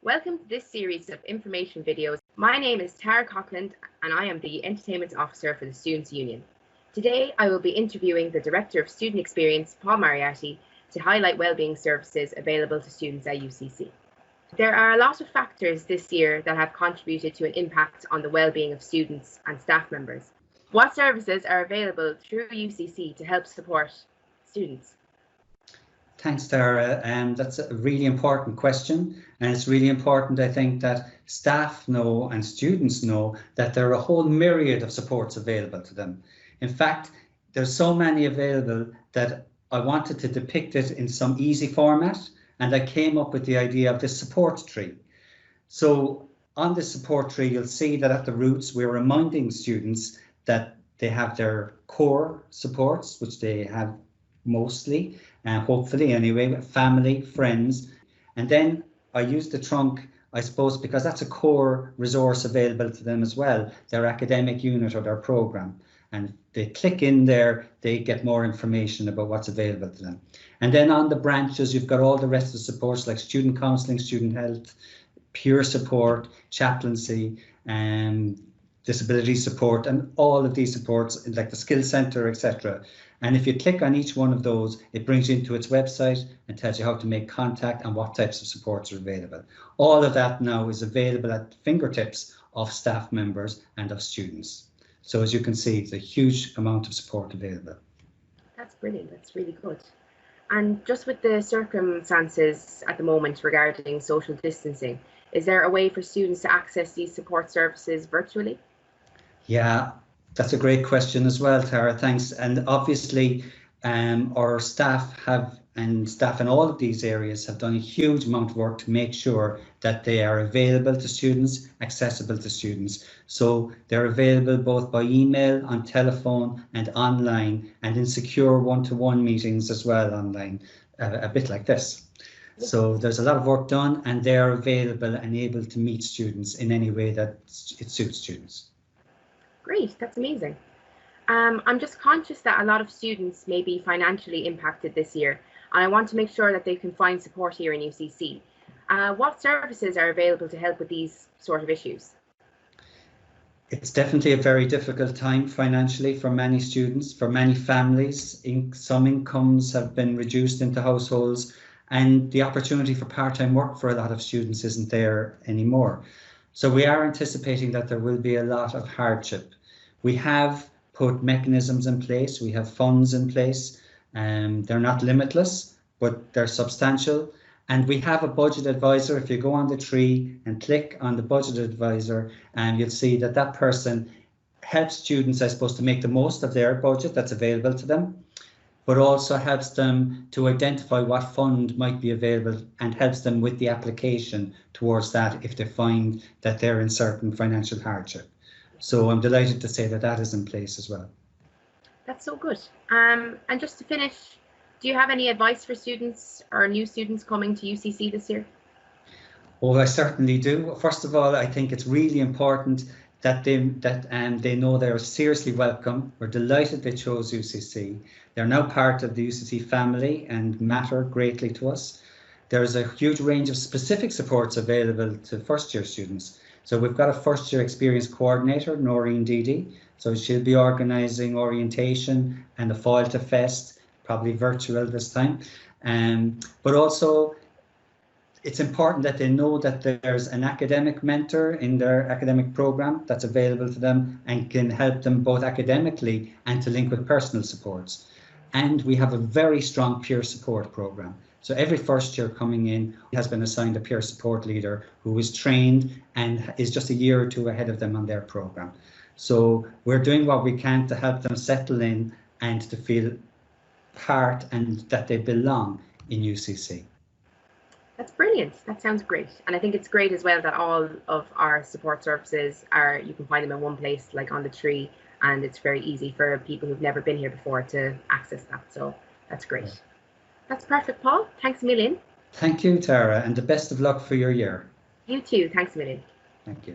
Welcome to this series of information videos. My name is Tara Coughlan and I am the Entertainment Officer for the Students' Union. Today I will be interviewing the Director of Student Experience, Paul Moriarty, to highlight wellbeing services available to students at UCC. There are a lot of factors this year that have contributed to an impact on the wellbeing of students and staff members. What services are available through UCC to help support students? Thanks, Tara. That's a really important question, and it's really important, I think, that staff know and students know that there are a whole myriad of supports available to them. In fact, there's so many available that I wanted to depict it in some easy format, and I came up with the idea of this support tree. So on this support tree, you'll see that at the roots, we're reminding students that they have their core supports, which they have mostly, hopefully anyway, family, friends. And then I use the trunk, I suppose, because that's a core resource available to them as well, their academic unit or their programme. And they click in there, they get more information about what's available to them. And then on the branches, you've got all the rest of the supports like student counselling, student health, peer support, chaplaincy, disability support, and all of these supports like the skills centre, etc. And if you click on each one of those, it brings you into its website and tells you how to make contact and what types of supports are available. All of that now is available at fingertips of staff members and of students. So as you can see, it's a huge amount of support available. That's brilliant. That's really good. And just with the circumstances at the moment regarding social distancing, is there a way for students to access these support services virtually? Yeah, that's a great question as well, Tara. Thanks. And obviously, our staff in all of these areas have done a huge amount of work to make sure that they are available to students, accessible to students. So they're available both by email, on telephone and online, and in secure one-to-one meetings as well online, a bit like this. So there's a lot of work done and they're available and able to meet students in any way that it suits students. Great, that's amazing. I'm just conscious that a lot of students may be financially impacted this year, and I want to make sure that they can find support here in UCC. What services are available to help with these sort of issues? It's definitely a very difficult time financially for many students, for many families. Some incomes have been reduced into households, and the opportunity for part-time work for a lot of students isn't there anymore. So we are anticipating that there will be a lot of hardship. We have put mechanisms in place, we have funds in place, they're not limitless, but they're substantial. And we have a budget advisor. If you go on the tree and click on the budget advisor, you'll see that that person helps students, I suppose, to make the most of their budget that's available to them, but also helps them to identify what fund might be available and helps them with the application towards that if they find that they're in certain financial hardship. So I'm delighted to say that that is in place as well. That's so good. And just to finish, do you have any advice for students or new students coming to UCC this year? Oh, I certainly do. First of all, I think it's really important that they know they're seriously welcome. We're delighted they chose UCC. They're now part of the UCC family and matter greatly to us. There's a huge range of specific supports available to first year students. So we've got a first year experience coordinator, Noreen Didi. So she'll be organising orientation and the Foil to Fest, probably virtual this time. But also it's important that they know that there's an academic mentor in their academic programme that's available to them and can help them both academically and to link with personal supports. And we have a very strong peer support programme. So every first year coming in has been assigned a peer support leader who is trained and is just a year or two ahead of them on their programme. So we're doing what we can to help them settle in and to feel part and that they belong in UCC. That's brilliant. That sounds great. And I think it's great as well that all of our support services you can find them in one place, like on the tree, and it's very easy for people who've never been here before to access that. So that's great. Yeah. That's perfect, Paul. Thanks a million. Thank you, Tara, and the best of luck for your year. You too. Thanks a million. Thank you.